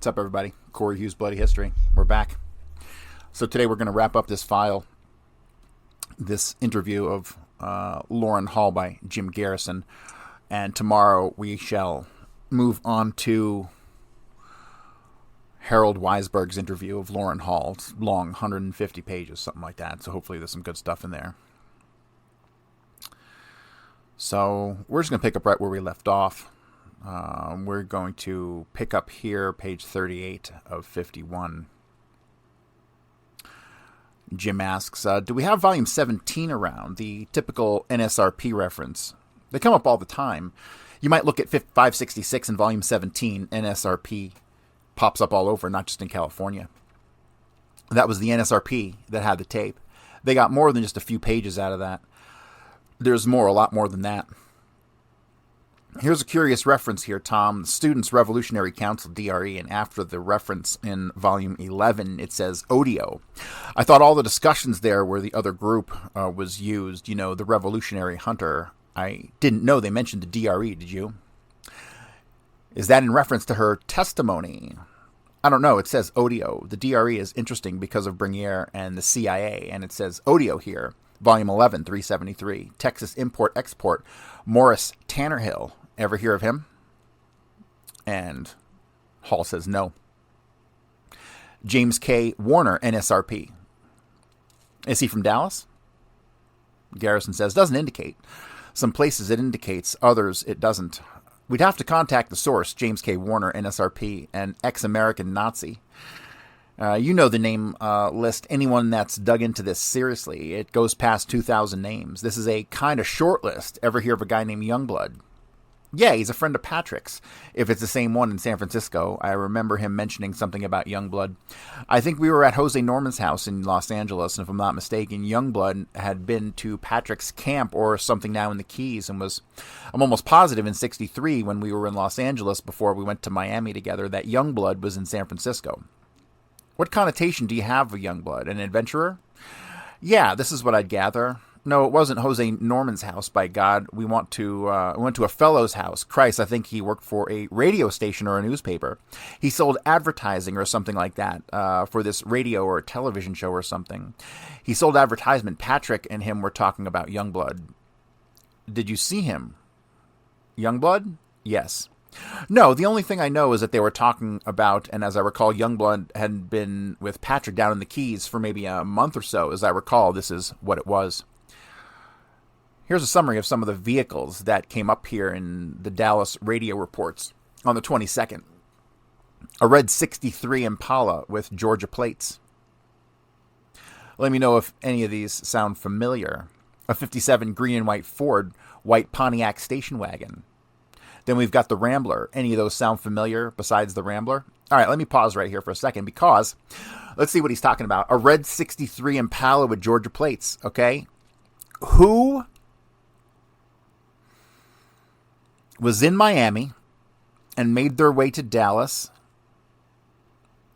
What's up, everybody? Corey Hughes, Bloody History. We're back. So today we're going to wrap up this file, this interview of Loran Hall by Jim Garrison. And tomorrow we shall move on to Harold Weisberg's interview of Loran Hall. It's long, 150 pages, something like that. So hopefully there's some good stuff in there. So we're just going to pick up right where we left off. We're going to pick up here, page 38 of 51. Jim asks, do we have volume 17 around, the typical NSRP reference? They come up all the time. You might look at 566 in volume 17, NSRP pops up all over, not just in California. That was the NSRP that had the tape. They got more than just a few pages out of that. There's more, a lot more than that. Here's a curious reference here, Tom. The Students' Revolutionary Council, DRE, and after the reference in volume 11, it says Odio. I thought all the discussions there where the other group was used, the Revolutionary Hunter. I didn't know they mentioned the DRE, did you? Is that in reference to her testimony? I don't know. It says Odio. The DRE is interesting because of Bernier and the CIA, and it says Odio here. Volume 11, 373. Texas Import-Export. Morris Tannerhill. Ever hear of him? And Hall says no. James K. Warner, NSRP. Is he from Dallas? Garrison says, doesn't indicate. Some places it indicates, others it doesn't. We'd have to contact the source, James K. Warner, NSRP, an ex-American Nazi. You know the name list. Anyone that's dug into this seriously, it goes past 2,000 names. This is a kind of short list. Ever hear of a guy named Youngblood? Yeah, he's a friend of Patrick's. If it's the same one in San Francisco, I remember him mentioning something about Youngblood. I think we were at Jose Norman's house in Los Angeles, and if I'm not mistaken, Youngblood had been to Patrick's camp or something now in the Keys, and I'm almost positive in 63 when we were in Los Angeles before we went to Miami together, that Youngblood was in San Francisco. What connotation do you have of Youngblood? An adventurer? Yeah, this is what I'd gather. No, it wasn't Jose Norman's house, by God. We went to a fellow's house. Christ, I think he worked for a radio station or a newspaper. He sold advertising or something like that for this radio or television show or something. He sold advertisement. Patrick and him were talking about Youngblood. Did you see him? Youngblood? Yes. No, the only thing I know is that they were talking about, and as I recall, Youngblood had been with Patrick down in the Keys for maybe a month or so. As I recall, this is what it was. Here's a summary of some of the vehicles that came up here in the Dallas radio reports on the 22nd. A red 63 Impala with Georgia plates. Let me know if any of these sound familiar. A 57 green and white Ford, white Pontiac station wagon. Then we've got the Rambler. Any of those sound familiar besides the Rambler? All right, let me pause right here for a second because let's see what he's talking about. A red 63 Impala with Georgia plates, okay? Who was in Miami and made their way to Dallas,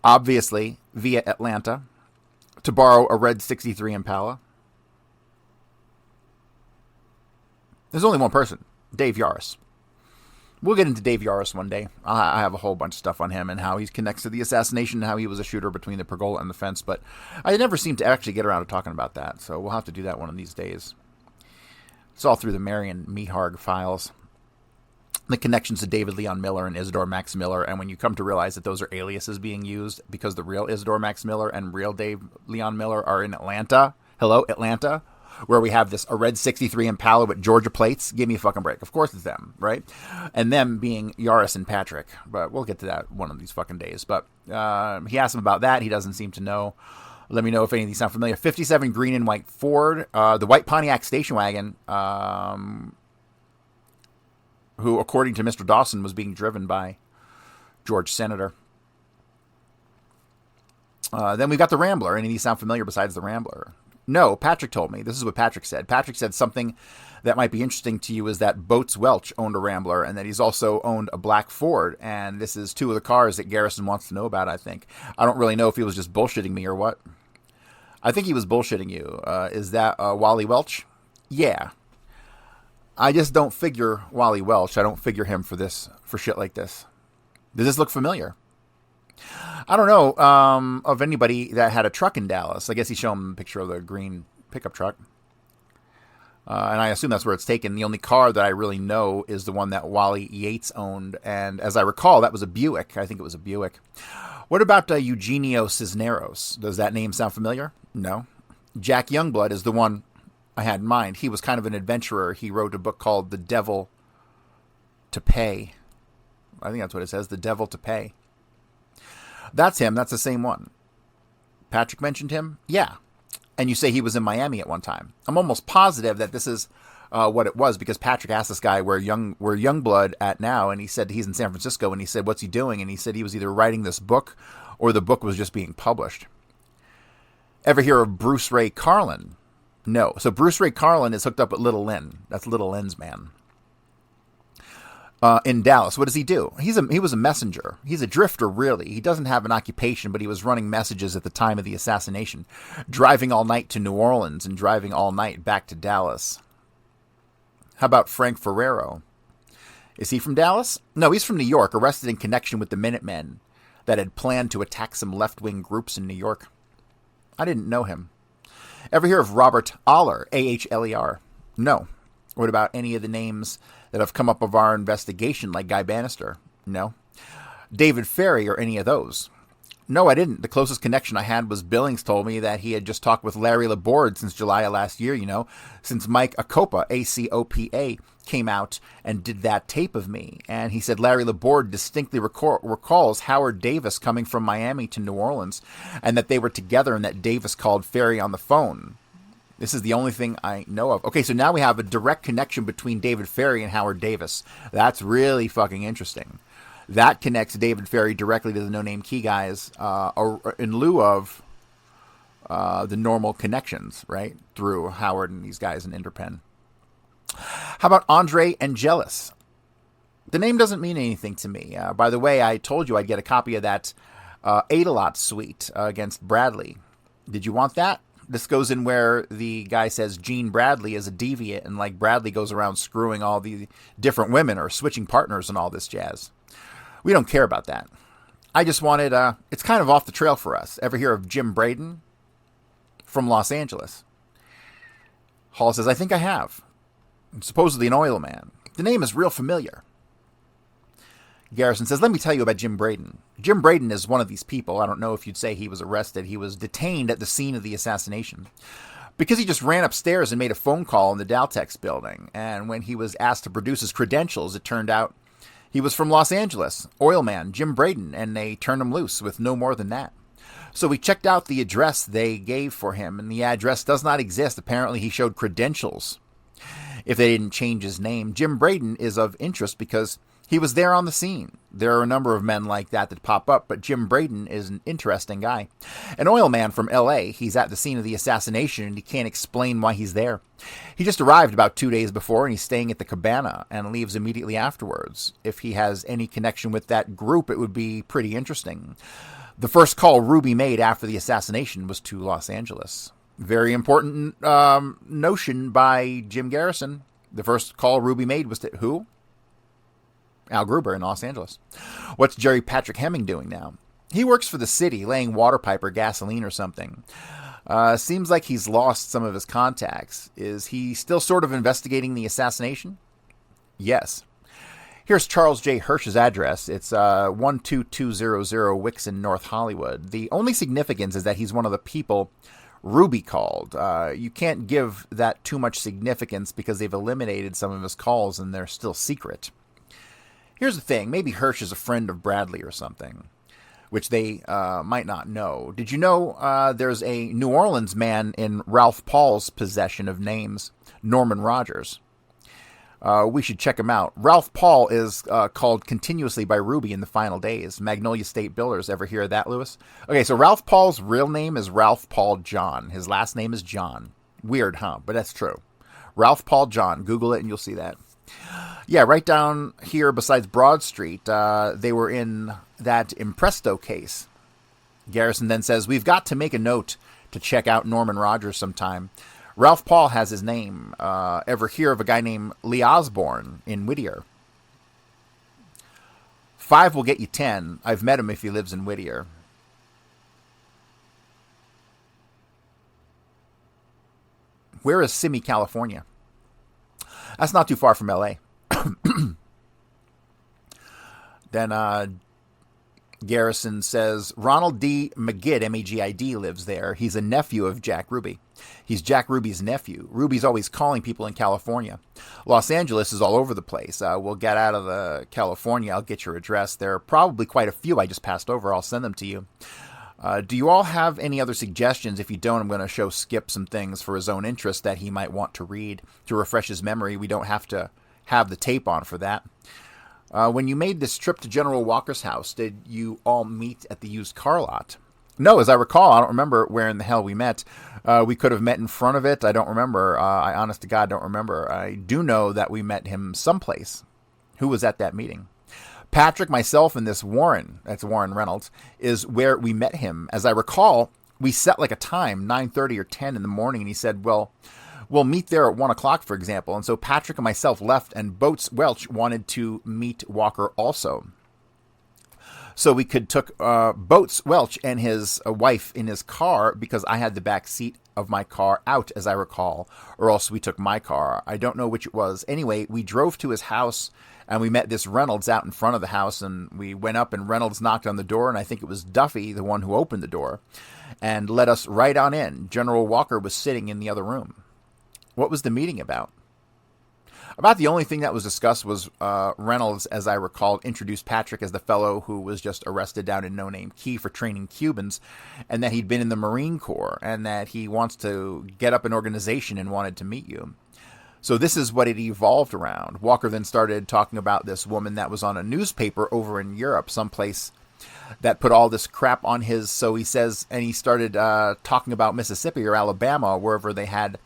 obviously via Atlanta, to borrow a red 63 Impala? There's only one person, Dave Yaris. We'll get into Dave Yaris one day. I have a whole bunch of stuff on him and how he connects to the assassination and how he was a shooter between the pergola and the fence. But I never seem to actually get around to talking about that. So we'll have to do that one of these days. It's all through the Marion Meharg files. The connections to David Leon Miller and Isidore Max Miller. And when you come to realize that those are aliases being used because the real Isidore Max Miller and real Dave Leon Miller are in Atlanta. Hello, Atlanta. Where we have a red 63 Impala with Georgia plates. Give me a fucking break. Of course it's them, right? And them being Yaris and Patrick. But we'll get to that one of these fucking days. But he asked him about that. He doesn't seem to know. Let me know if any of these sound familiar. 57 green and white Ford. The white Pontiac station wagon, who, according to Mr. Dawson, was being driven by George Senator. Then we've got the Rambler. Any of these sound familiar besides the Rambler? No, Patrick told me. This is what Patrick said. Patrick said something that might be interesting to you is that Boats Welch owned a Rambler and that he's also owned a black Ford. And this is two of the cars that Garrison wants to know about, I think. I don't really know if he was just bullshitting me or what. I think he was bullshitting you. Is that Wally Welch? Yeah. I just don't figure Wally Welch. I don't figure him for shit like this. Does this look familiar? I don't know of anybody that had a truck in Dallas. I guess he showed him a picture of the green pickup truck. And I assume that's where it's taken. The only car that I really know is the one that Wally Yates owned. And as I recall, that was a Buick. I think it was a Buick. What about Eugenio Cisneros? Does that name sound familiar? No. Jack Youngblood is the one I had in mind. He was kind of an adventurer. He wrote a book called The Devil to Pay. I think that's what it says, The Devil to Pay. That's him. That's the same one. Patrick mentioned him? Yeah. And you say he was in Miami at one time. I'm almost positive that this is what it was, because Patrick asked this guy where Youngblood at now, and he said he's in San Francisco, and he said, what's he doing? And he said he was either writing this book or the book was just being published. Ever hear of Bruce Ray Carlin? No. So Bruce Ray Carlin is hooked up with Little Lynn. That's Little Lynn's man. In Dallas, what does he do? He was a messenger. He's a drifter, really. He doesn't have an occupation, but he was running messages at the time of the assassination, driving all night to New Orleans and driving all night back to Dallas. How about Frank Ferrero? Is he from Dallas? No, he's from New York, arrested in connection with the Minutemen that had planned to attack some left-wing groups in New York. I didn't know him. Ever hear of Robert Aller, Ahler? No. What about any of the names that have come up of our investigation, like Guy Bannister? No. David Ferry or any of those? No, I didn't. The closest connection I had was Billings told me that he had just talked with Larry Laborde since July of last year, since Mike Acopa, A-C-O-P-A, came out and did that tape of me. And he said Larry Laborde distinctly recalls Howard Davis coming from Miami to New Orleans, and that they were together and that Davis called Ferry on the phone. This is the only thing I know of. Okay, so now we have a direct connection between David Ferry and Howard Davis. That's really fucking interesting. That connects David Ferry directly to the No Name Key guys in lieu of the normal connections, right? Through Howard and these guys in Interpen. How about Andre Angelis? The name doesn't mean anything to me. By the way, I told you I'd get a copy of that Ate-A-Lot suite against Bradley. Did you want that? This goes in where the guy says Gene Bradley is a deviant, and like Bradley goes around screwing all the different women or switching partners and all this jazz. We don't care about that. I just wanted, it's kind of off the trail for us. Ever hear of Jim Braden? From Los Angeles. Hall says, I think I have. I'm supposedly an oil man. The name is real familiar. Garrison says, let me tell you about Jim Braden. Jim Braden is one of these people. I don't know if you'd say he was arrested. He was detained at the scene of the assassination because he just ran upstairs and made a phone call in the Daltex building. And when he was asked to produce his credentials, it turned out he was from Los Angeles, oil man Jim Braden, and they turned him loose with no more than that. So we checked out the address they gave for him, and the address does not exist. Apparently he showed credentials if they didn't change his name. Jim Braden is of interest because he was there on the scene. There are a number of men like that pop up, but Jim Braden is an interesting guy. An oil man from L.A., he's at the scene of the assassination, and he can't explain why he's there. He just arrived about 2 days before, and he's staying at the Cabana and leaves immediately afterwards. If he has any connection with that group, it would be pretty interesting. The first call Ruby made after the assassination was to Los Angeles. Very important notion by Jim Garrison. The first call Ruby made was to who? Al Gruber in Los Angeles. What's Jerry Patrick Hemming doing now? He works for the city, laying water pipe or gasoline or something. Seems like he's lost some of his contacts. Is he still sort of investigating the assassination? Yes. Here's Charles J. Hirsch's address. It's 12200 Wixon, North Hollywood. The only significance is that he's one of the people Ruby called. You can't give that too much significance because they've eliminated some of his calls and they're still secret. Here's the thing. Maybe Hirsch is a friend of Bradley or something, which they might not know. Did you know there's a New Orleans man in Ralph Paul's possession of names, Norman Rogers? We should check him out. Ralph Paul is called continuously by Ruby in the final days. Magnolia State Builders. Ever hear of that, Lewis? Okay, so Ralph Paul's real name is Ralph Paul John. His last name is John. Weird, huh? But that's true. Ralph Paul John. Google it and you'll see that. Yeah, right down here besides Broad Street, they were in that Impresto case. Garrison then says, we've got to make a note to check out Norman Rogers sometime. Ralph Paul has his name. Ever hear of a guy named Lee Osborne in Whittier? 5 will get you 10. I've met him if he lives in Whittier. Where is Simi, California? That's not too far from LA. Then Garrison says, Ronald D. McGid, M-A-G-I-D, lives there. He's a nephew of Jack Ruby. He's Jack Ruby's nephew. Ruby's always calling people in California. Los Angeles is all over the place. We'll get out of the California. I'll get your address. There are probably quite a few I just passed over. I'll send them to you. Do you all have any other suggestions? If you don't, I'm going to show Skip some things for his own interest that he might want to read to refresh his memory. We don't have to have the tape on for that. When you made this trip to General Walker's house, did you all meet at the used car lot? No, as I recall, I don't remember where in the hell we met. We could have met in front of it. I don't remember. I honest to God don't remember. I do know that we met him someplace. Who was at that meeting? Patrick, myself, and this Warren, that's Warren Reynolds, is where we met him. As I recall, we set like a time, 9:30 or 10 in the morning, and he said, well, we'll meet there at 1 o'clock, for example. And so Patrick and myself left, and Boats Welch wanted to meet Walker also. So we took Boats Welch and his wife in his car because I had the back seat of my car out, as I recall, or else we took my car. I don't know which it was. Anyway, we drove to his house, and we met this Reynolds out in front of the house, and we went up, and Reynolds knocked on the door, and I think it was Duffy, the one who opened the door, and let us right on in. General Walker was sitting in the other room. What was the meeting about? About the only thing that was discussed was Reynolds, as I recalled, introduced Patrick as the fellow who was just arrested down in No Name Key for training Cubans, and that he'd been in the Marine Corps, and that he wants to get up an organization and wanted to meet you. So this is what it evolved around. Walker then started talking about this woman that was on a newspaper over in Europe, someplace that put all this crap on his, so he says, and he started talking about Mississippi or Alabama, wherever they had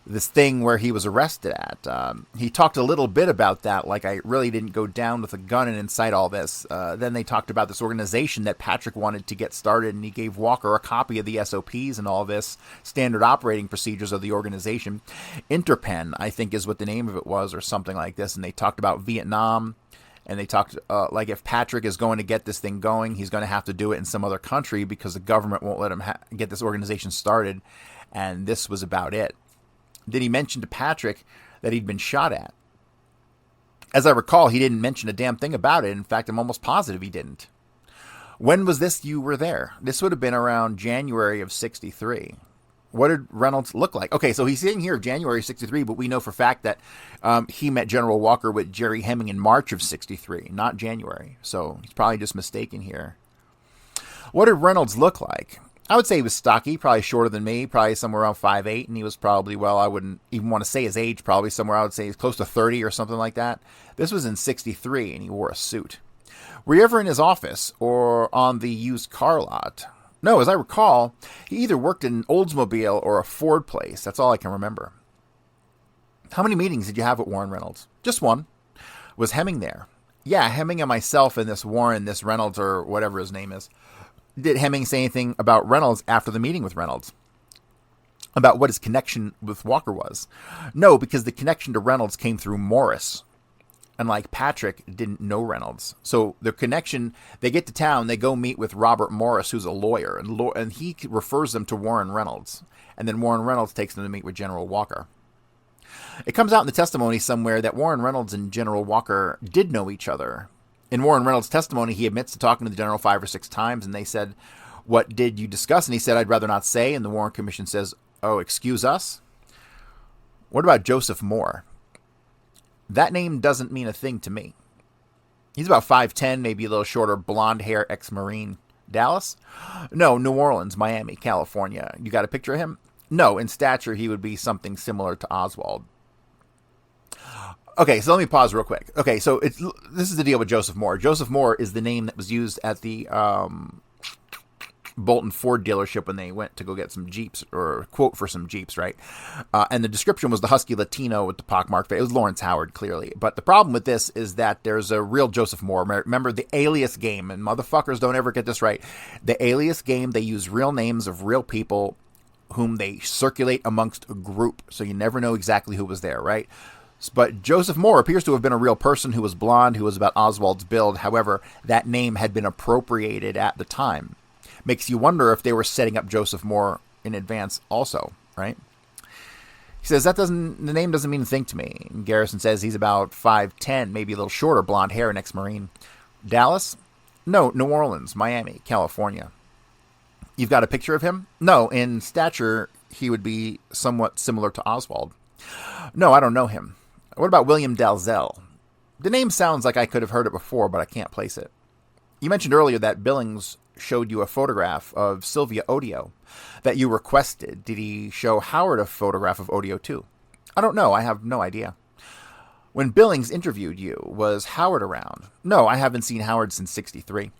this thing where he was arrested at. He talked a little bit about that, like I really didn't go down with a gun and incite all this. Then they talked about this organization that Patrick wanted to get started, and he gave Walker a copy of the SOPs and all this, standard operating procedures of the organization. Interpen, I think is what the name of it was, or something like this, and they talked about Vietnam, and they talked like if Patrick is going to get this thing going, he's going to have to do it in some other country because the government won't let him get this organization started, and this was about it. Did he mention to Patrick that he'd been shot at? As I recall, he didn't mention a damn thing about it. In fact, I'm almost positive he didn't. When was this you were there? This would have been around January of 63. What did Reynolds look like? Okay, so he's saying here January 63, but we know for a fact that he met General Walker with Jerry Hemming in March of 63, not January. So he's probably just mistaken here. What did Reynolds look like? I would say he was stocky, probably shorter than me, probably somewhere around 5'8", and he was probably, well, I wouldn't even want to say his age, probably somewhere I would say he's close to 30 or something like that. This was in 63, and he wore a suit. Were you ever in his office or on the used car lot? No, as I recall, he either worked in an Oldsmobile or a Ford place. That's all I can remember. How many meetings did you have with Warren Reynolds? Just one. Was Hemming there? Yeah, Hemming and myself and this Warren, this Reynolds, or whatever his name is. Did Hemming say anything about Reynolds after the meeting with Reynolds? About what his connection with Walker was? No, because the connection to Reynolds came through Morris. And like Patrick didn't know Reynolds. So their connection, they get to town, they go meet with Robert Morris, who's a lawyer. And he refers them to Warren Reynolds. And then Warren Reynolds takes them to meet with General Walker. It comes out in the testimony somewhere that Warren Reynolds and General Walker did know each other. In Warren Reynolds' testimony, he admits to talking to the general 5 or 6 times, and they said, what did you discuss? And he said, I'd rather not say. And the Warren Commission says, oh, excuse us? What about Joseph Moore? That name doesn't mean a thing to me. He's about 5'10", maybe a little shorter, blonde hair, ex-Marine. Dallas? No, New Orleans, Miami, California. You got a picture of him? No, in stature, he would be something similar to Oswald. Okay, so let me pause real quick. Okay, so this is the deal with Joseph Moore. Joseph Moore is the name that was used at the Bolton Ford dealership when they went to go get some Jeeps, or quote for some Jeeps, right? And the description was the husky Latino with the pockmarked face. It was Lawrence Howard, clearly. But the problem with this is that there's a real Joseph Moore. Remember the alias game, and motherfuckers don't ever get this right. The alias game, they use real names of real people whom they circulate amongst a group, so you never know exactly who was there, right? But Joseph Moore appears to have been a real person who was blonde, who was about Oswald's build. However, that name had been appropriated at the time. Makes you wonder if they were setting up Joseph Moore in advance also, right? He says, the name doesn't mean a thing to me. And Garrison says he's about 5'10", maybe a little shorter, blonde hair, an ex-Marine. Dallas? No, New Orleans, Miami, California. You've got a picture of him? No, in stature, he would be somewhat similar to Oswald. No, I don't know him. What about William Dalzell? The name sounds like I could have heard it before, but I can't place it. You mentioned earlier that Billings showed you a photograph of Sylvia Odio that you requested. Did he show Howard a photograph of Odio too? I don't know. I have no idea. When Billings interviewed you, was Howard around? No, I haven't seen Howard since '63.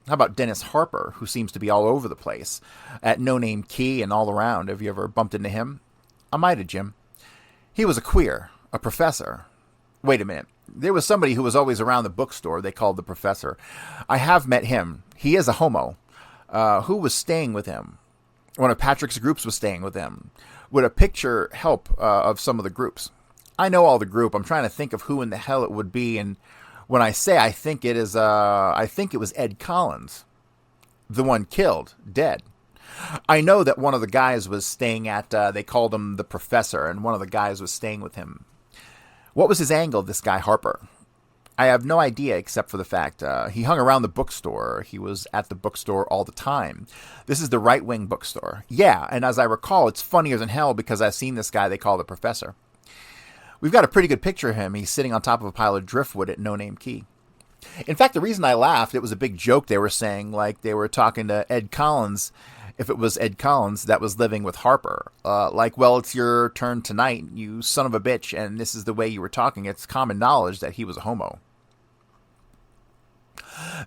How about Dennis Harper, who seems to be all over the place, at No Name Key and all around? Have you ever bumped into him? I might have, Jim. He was a queer, a professor. Wait a minute. There was somebody who was always around the bookstore they called the professor. I have met him. He is a homo. Who was staying with him? One of Patrick's groups was staying with him. Would a picture help of some of the groups? I know all the group. I'm trying to think of who in the hell it would be, and when I say I think it is, I think it was Ed Collins, the one killed, dead. I know that one of the guys was staying at, they called him the professor, and one of the guys was staying with him. What was his angle, this guy Harper? I have no idea except for the fact he hung around the bookstore. He was at the bookstore all the time. This is the right-wing bookstore. Yeah, and as I recall, it's funnier than hell because I've seen this guy they call the professor. We've got a pretty good picture of him. He's sitting on top of a pile of driftwood at No Name Key. In fact, the reason I laughed, it was a big joke they were saying, like they were talking to Ed Collins, if it was Ed Collins that was living with Harper. Like, well, it's your turn tonight, you son of a bitch, and this is the way you were talking. It's common knowledge that he was a homo.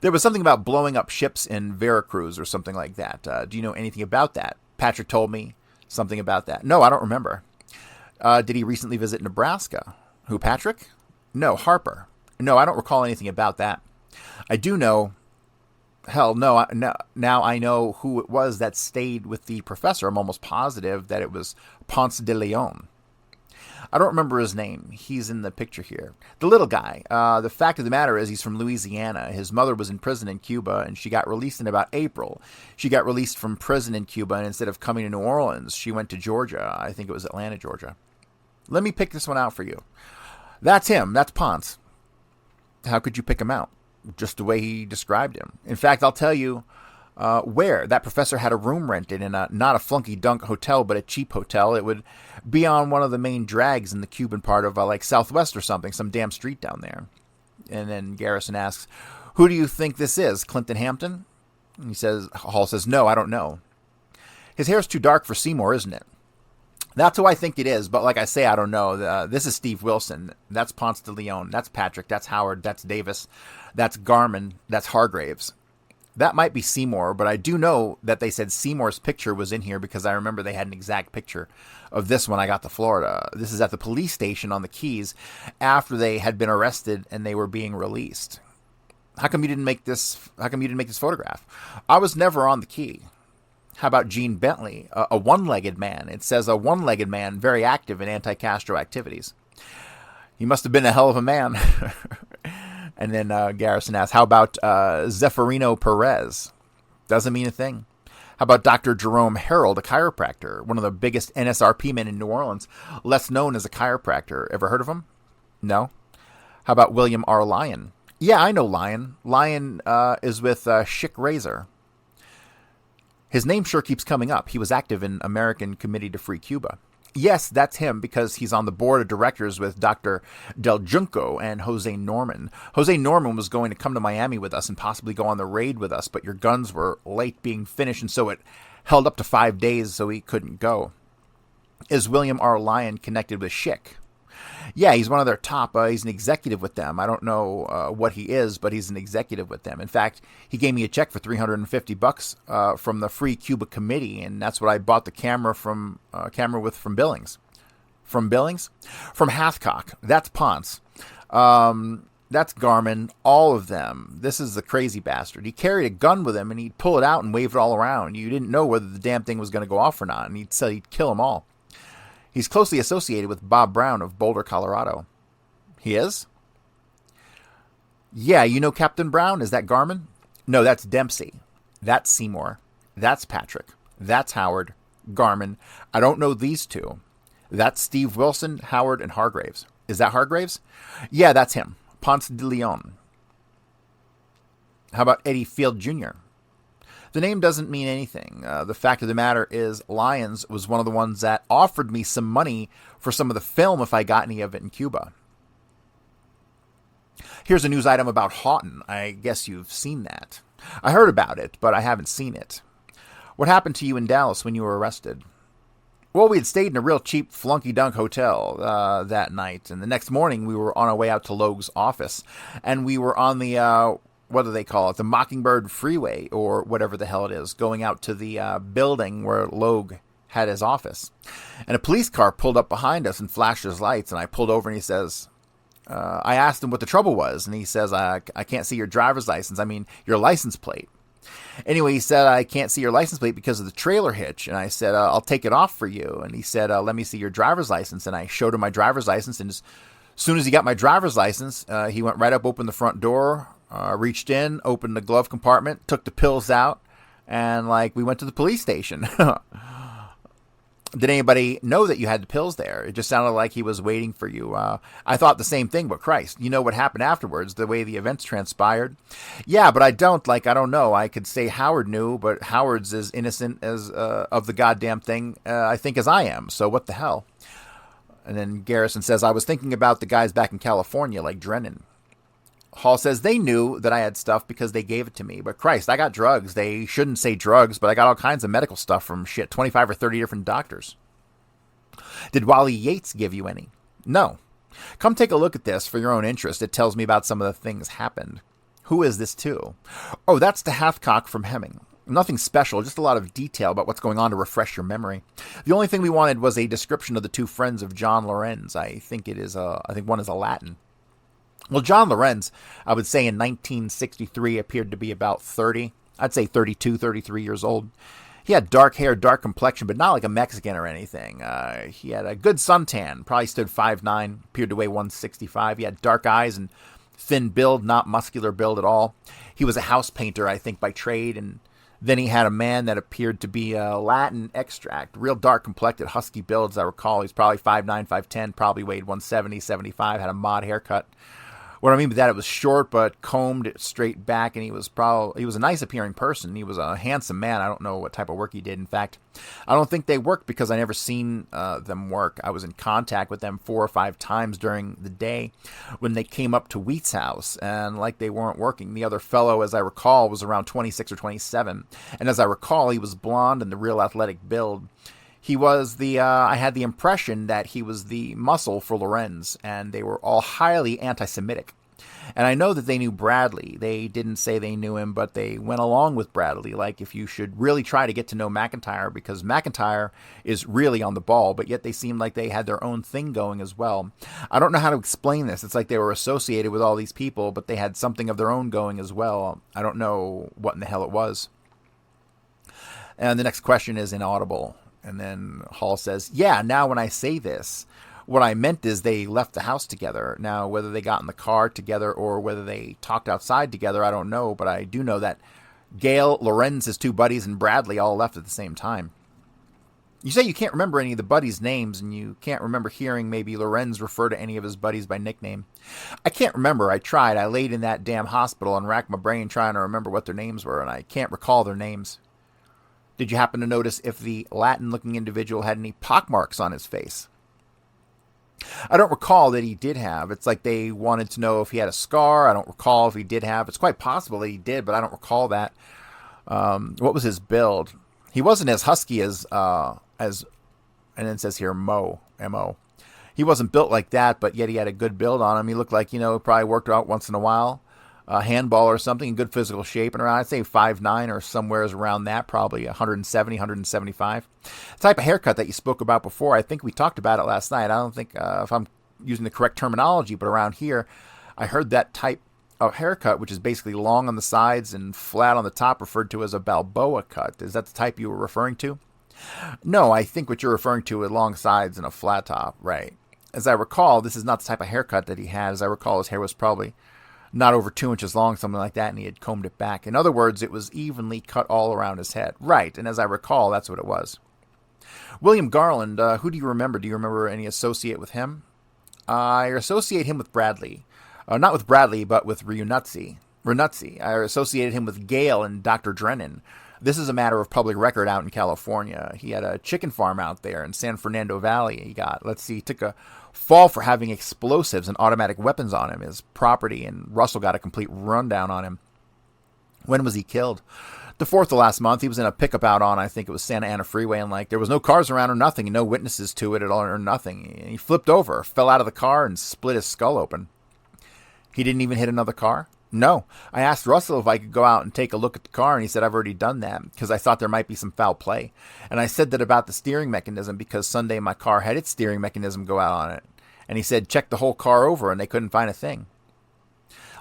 There was something about blowing up ships in Veracruz or something like that. Do you know anything about that? Patrick told me something about that. No, I don't remember. Did he recently visit Nebraska? Who, Patrick? No, Harper. No, I don't recall anything about that. I do know... Hell, no, now I know who it was that stayed with the professor. I'm almost positive that it was Ponce de Leon. I don't remember his name. He's in the picture here. The little guy. The fact of the matter is he's from Louisiana. His mother was in prison in Cuba, and she got released in about April. She got released from prison in Cuba, and instead of coming to New Orleans, she went to Georgia. I think it was Atlanta, Georgia. Let me pick this one out for you. That's him. That's Ponce. How could you pick him out? Just the way he described him. In fact, I'll tell you where. That professor had a room rented in not a flunky dunk hotel, but a cheap hotel. It would be on one of the main drags in the Cuban part of like Southwest or something, some damn street down there. And then Garrison asks, who do you think this is, Clinton Hampton? And Hall says, no, I don't know. His hair's too dark for Seymour, isn't it? That's who I think it is, but like I say, I don't know. This is Steve Wilson. That's Ponce de Leon. That's Patrick. That's Howard. That's Davis. That's Garman. That's Hargraves. That might be Seymour, but I do know that they said Seymour's picture was in here because I remember they had an exact picture of this when I got to Florida. This is at the police station on the Keys after they had been arrested and they were being released. How come you didn't make this photograph? I was never on the Key. How about Gene Bentley, a one-legged man? It says a one-legged man very active in anti-Castro activities. He must have been a hell of a man. And then Garrison asks, how about Zeferino Perez? Doesn't mean a thing. How about Dr. Jerome Harold, a chiropractor, one of the biggest NSRP men in New Orleans, less known as a chiropractor. Ever heard of him? No. How about William R. Lyon? Yeah, I know Lyon. Lyon is with Schick Razor. His name sure keeps coming up. He was active in American Committee to Free Cuba. Yes, that's him because he's on the board of directors with Dr. Del Junco and Jose Norman. Jose Norman was going to come to Miami with us and possibly go on the raid with us, but your guns were late being finished, and so it held up to 5 days, so he couldn't go. Is William R. Lyon connected with Schick? Yeah, he's one of their top. He's an executive with them. I don't know what he is, but he's an executive with them. In fact, he gave me a check for $350 from the Free Cuba Committee, and that's what I bought the camera from Billings. From Billings? From Hathcock. That's Ponce. That's Garman. All of them. This is the crazy bastard. He carried a gun with him, and he'd pull it out and wave it all around. You didn't know whether the damn thing was going to go off or not, and he'd say he'd kill them all. He's closely associated with Bob Brown of Boulder, Colorado. He is? Yeah, you know Captain Brown? Is that Garman? No, that's Dempsey. That's Seymour. That's Patrick. That's Howard. Garman. I don't know these two. That's Steve Wilson, Howard, and Hargraves. Is that Hargraves? Yeah, that's him. Ponce de Leon. How about Eddie Field Jr.? The name doesn't mean anything. The fact of the matter is Lyons was one of the ones that offered me some money for some of the film if I got any of it in Cuba. Here's a news item about Houghton. I guess you've seen that. I heard about it, but I haven't seen it. What happened to you in Dallas when you were arrested? Well, we had stayed in a real cheap flunky-dunk hotel that night, and the next morning we were on our way out to Logue's office, and we were on the, what do they call it, the Mockingbird Freeway, or whatever the hell it is, going out to the building where Logue had his office. And a police car pulled up behind us and flashed his lights, and I pulled over and he says, I asked him what the trouble was, and he says, I can't see your driver's license. I mean, your license plate. Anyway, he said, I can't see your license plate because of the trailer hitch. And I said, I'll take it off for you. And he said, let me see your driver's license. And I showed him my driver's license. And as soon as he got my driver's license, he went right up, opened the front door, reached in, opened the glove compartment, took the pills out, and we went to the police station. Did anybody know that you had the pills there? It just sounded like he was waiting for you. I thought the same thing, but Christ, you know what happened afterwards, the way the events transpired? Yeah, but I don't know. I could say Howard knew, but Howard's as innocent as of the goddamn thing, I think, as I am. So what the hell? And then Garrison says, I was thinking about the guys back in California, like Drennan. Hall says, they knew that I had stuff because they gave it to me. But Christ, I got drugs. They shouldn't say drugs, but I got all kinds of medical stuff from 25 or 30 different doctors. Did Wally Yates give you any? No. Come take a look at this for your own interest. It tells me about some of the things happened. Who is this to? Oh, that's the Hathcock from Hemming. Nothing special, just a lot of detail about what's going on to refresh your memory. The only thing we wanted was a description of the two friends of John Lorenz. I think one is a Latin. Well, John Lorenz, I would say in 1963 appeared to be about 30. I'd say 32, 33 years old. He had dark hair, dark complexion, but not like a Mexican or anything. He had a good suntan, probably stood 5'9", appeared to weigh 165. He had dark eyes and thin build, not muscular build at all. He was a house painter, I think, by trade, and then he had a man that appeared to be a Latin extract, real dark complected, husky build, as I recall. He was probably 5'9", 5'10", probably weighed 170, 75, had a mod haircut. What I mean by that, it was short but combed straight back, and he was a nice appearing person. He was a handsome man. I don't know what type of work he did. In fact, I don't think they worked because I never seen them work. I was in contact with them 4 or 5 times during the day when they came up to Wheat's house, and they weren't working. The other fellow, as I recall, was around 26 or 27, and as I recall, he was blonde and the real athletic build. He was I had the impression that he was the muscle for Lorenz, and they were all highly anti-Semitic. And I know that they knew Bradley. They didn't say they knew him, but they went along with Bradley, like if you should really try to get to know McIntyre, because McIntyre is really on the ball, but yet they seemed like they had their own thing going as well. I don't know how to explain this. It's like they were associated with all these people, but they had something of their own going as well. I don't know what in the hell it was. And the next question is inaudible. And then Hall says, yeah, now when I say this, what I meant is they left the house together. Now, whether they got in the car together or whether they talked outside together, I don't know. But I do know that Gale, Lorenz, his 2 buddies, and Bradley all left at the same time. You say you can't remember any of the buddies' names, and you can't remember hearing maybe Lorenz refer to any of his buddies by nickname. I can't remember. I tried. I laid in that damn hospital and racked my brain trying to remember what their names were, and I can't recall their names. Did you happen to notice if the Latin-looking individual had any pockmarks on his face? I don't recall that he did have. It's like they wanted to know if he had a scar. I don't recall if he did have. It's quite possible that he did, but I don't recall that. What was his build? He wasn't as husky as, and then it says here, M-O. He wasn't built like that, but yet he had a good build on him. He looked like, probably worked out once in a while. Handball or something, in good physical shape, and around, I'd say 5'9" or somewhere around that, probably 170, 175. The type of haircut that you spoke about before, I think we talked about it last night. I don't think if I'm using the correct terminology, but around here, I heard that type of haircut, which is basically long on the sides and flat on the top, referred to as a Balboa cut. Is that the type you were referring to? No, I think what you're referring to is long sides and a flat top, right. as I recall, this is not the type of haircut that he had. As I recall, his hair was probably not over 2 inches long, something like that, and he had combed it back. In other words, it was evenly cut all around his head. Right, and as I recall, that's what it was. William Garland, who do you remember? Do you remember any associate with him? I associate him with Bradley. Not with Bradley, but with Renuzzi. I associated him with Gale and Dr. Drennan. This is a matter of public record out in California. He had a chicken farm out there in San Fernando Valley. He took a fall for having explosives and automatic weapons on him, his property, and Russell got a complete rundown on him. When was he killed? The 4th of last month. He was in a pickup out on, I think it was Santa Ana Freeway, and there was no cars around or nothing, and no witnesses to it at all or nothing. He flipped over, fell out of the car, and split his skull open. He didn't even hit another car? No. I asked Russell if I could go out and take a look at the car, and he said I've already done that because I thought there might be some foul play. And I said that about the steering mechanism because Sunday my car had its steering mechanism go out on it. And he said check the whole car over, and they couldn't find a thing.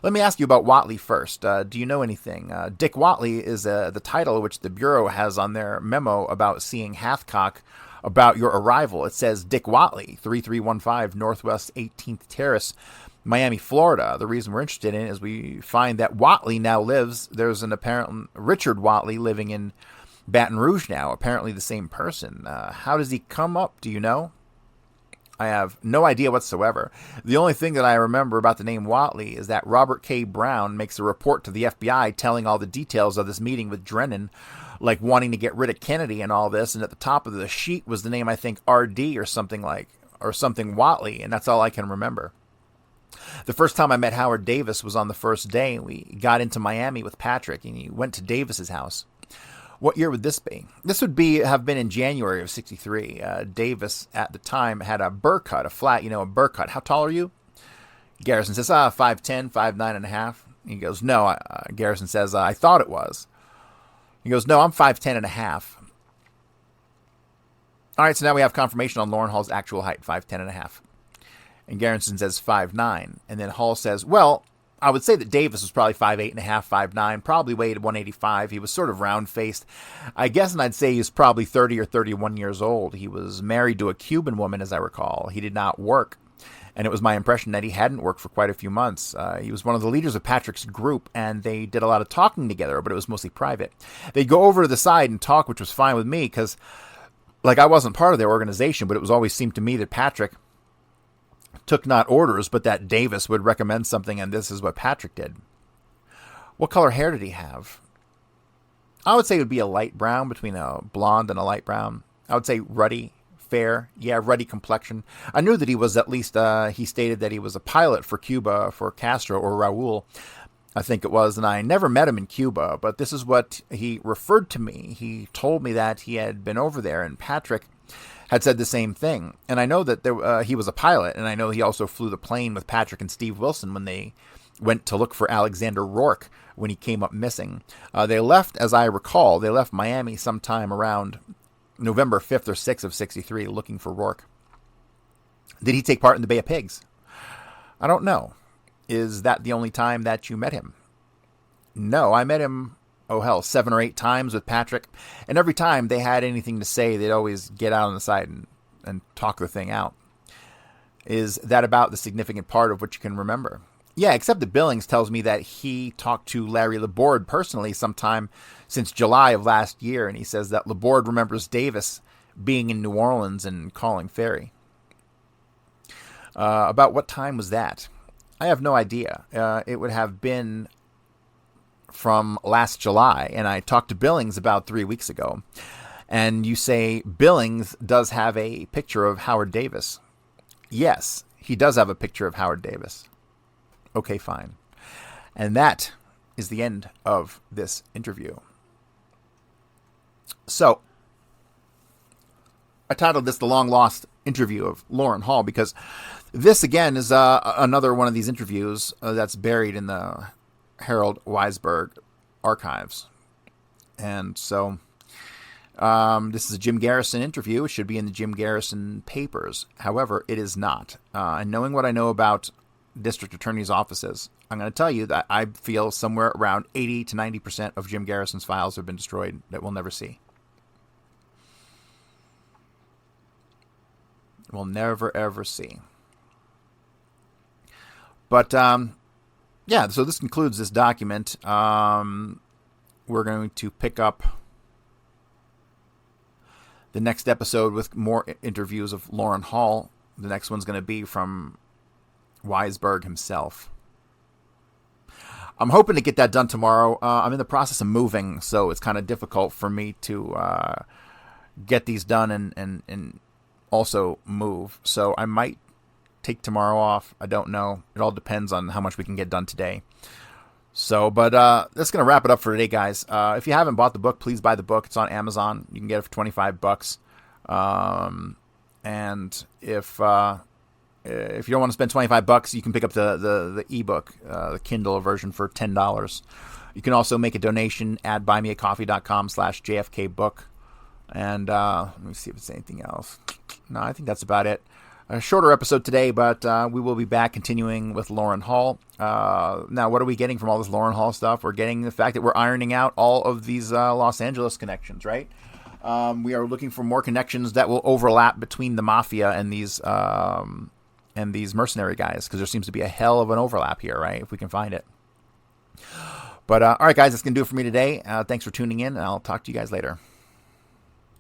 Let me ask you about Watley first. Do you know anything? Dick Watley is the title which the Bureau has on their memo about seeing Hathcock about your arrival. It says Dick Watley, 3315 Northwest 18th Terrace, Miami, Florida. The reason we're interested in it is we find that Watley now lives. There's an apparent Richard Watley living in Baton Rouge now, apparently the same person. How does he come up? Do you know? I have no idea whatsoever. The only thing that I remember about the name Watley is that Robert K. Brown makes a report to the FBI telling all the details of this meeting with Drennan, like wanting to get rid of Kennedy and all this, and at the top of the sheet was the name, I think, R.D. or something Watley, and that's all I can remember. The first time I met Howard Davis was on the first day. We got into Miami with Patrick, and he went to Davis's house. What year would this be? This would have been in January of 63. Davis, at the time, had a burr cut, a flat, a burr cut. How tall are you? Garrison says, 5'10", 5'9.5". He goes, no. Garrison says, I thought it was. He goes, no, I'm 5'10.5". All right, so now we have confirmation on Loran Hall's actual height, 5'10.5". And Garrison says 5'9". And then Hall says, well, I would say that Davis was probably 5'8.5", 5'9", probably weighed 185. He was sort of round-faced. I guess, and I'd say he was probably 30 or 31 years old. He was married to a Cuban woman, as I recall. He did not work. And it was my impression that he hadn't worked for quite a few months. He was one of the leaders of Patrick's group, and they did a lot of talking together, but it was mostly private. They'd go over to the side and talk, which was fine with me, because, I wasn't part of their organization, but it was always seemed to me that Patrick took not orders, but that Davis would recommend something, and this is what Patrick did. What color hair did he have? I would say it would be a light brown, between a blonde and a light brown. I would say ruddy, fair, ruddy complexion. I knew that he was at least, he stated that he was a pilot for Cuba, for Castro or Raul, I think it was, and I never met him in Cuba, but this is what he referred to me. He told me that he had been over there, and Patrick had said the same thing. And I know that he was a pilot, and I know he also flew the plane with Patrick and Steve Wilson when they went to look for Alexander Rourke when he came up missing. They left, as I recall, Miami sometime around November 5th or 6th of 63 looking for Rourke. Did he take part in the Bay of Pigs? I don't know. Is that the only time that you met him? No, I met him 7 or 8 times with Patrick, and every time they had anything to say, they'd always get out on the side and talk the thing out. Is that about the significant part of what you can remember? Yeah, except that Billings tells me that he talked to Larry Laborde personally sometime since July of last year, and he says that Laborde remembers Davis being in New Orleans and calling Ferry. About what time was that? I have no idea. It would have been from last July, and I talked to Billings about 3 weeks ago. And you say Billings does have a picture of Howard Davis. Yes, he does have a picture of Howard Davis. Okay, fine. And that is the end of this interview. So, I titled this The Long Lost Interview of Loran Hall because this, again, is another one of these interviews that's buried in the Harold Weisberg archives. And so this is a Jim Garrison interview. It should be in the Jim Garrison papers. However, it is not. And knowing what I know about district attorneys' offices, I'm going to tell you that I feel somewhere around 80 to 90% of Jim Garrison's files have been destroyed that we'll never see. We'll never, ever see. But yeah, so this concludes this document. We're going to pick up the next episode with more interviews of Loran Hall. The next one's going to be from Weisberg himself. I'm hoping to get that done tomorrow. I'm in the process of moving, so it's kind of difficult for me to get these done and also move. So I might take tomorrow off. I don't know. It all depends on how much we can get done today. So, but that's going to wrap it up for today, guys. If you haven't bought the book, please buy the book. It's on Amazon. You can get it for $25. And if you don't want to spend $25, you can pick up the ebook, the Kindle version, for $10. You can also make a donation at buymeacoffee.com/JFKbook. And let me see if it's anything else. No, I think that's about it. A shorter episode today, but we will be back continuing with Loran Hall. Now, what are we getting from all this Loran Hall stuff? We're getting the fact that we're ironing out all of these Los Angeles connections, right? We are looking for more connections that will overlap between the Mafia and these mercenary guys, because there seems to be a hell of an overlap here, right? If we can find it. But all right, guys, that's going to do it for me today. Thanks for tuning in, and I'll talk to you guys later.